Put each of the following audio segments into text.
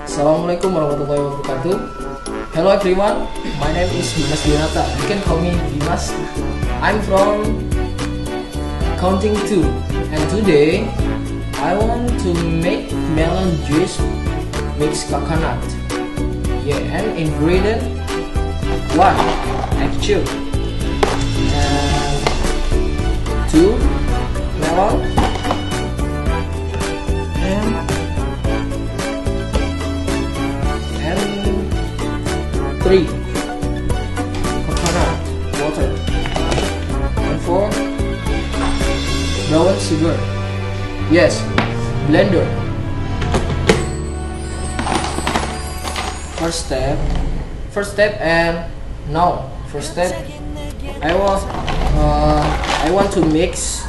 Assalamualaikum warahmatullahi wabarakatuh. Hello everyone, my name is Dimas Dinata. You can call me Dimas. I'm from Counting 2, and today I want to make melon juice mixed coconut. Yeah, and ingredient 1 egg cube and 2 melon and 3 coconut water and 4 brown sugar. Yes, blender. First step and now first step I want to mix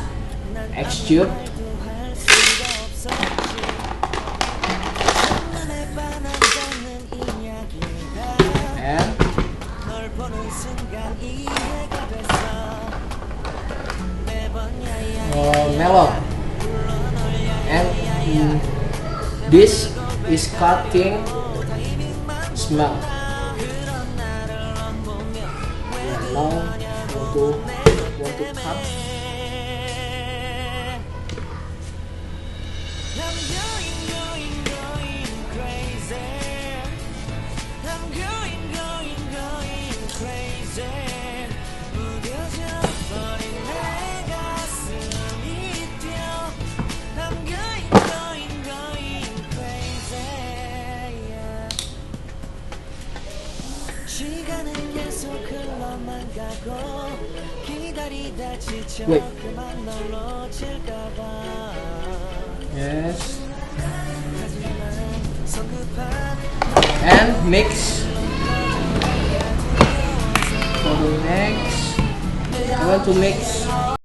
egg cube and melon, and this is cutting smell. Now want to cut. Wait. Yes. And mix. For the next, I want to mix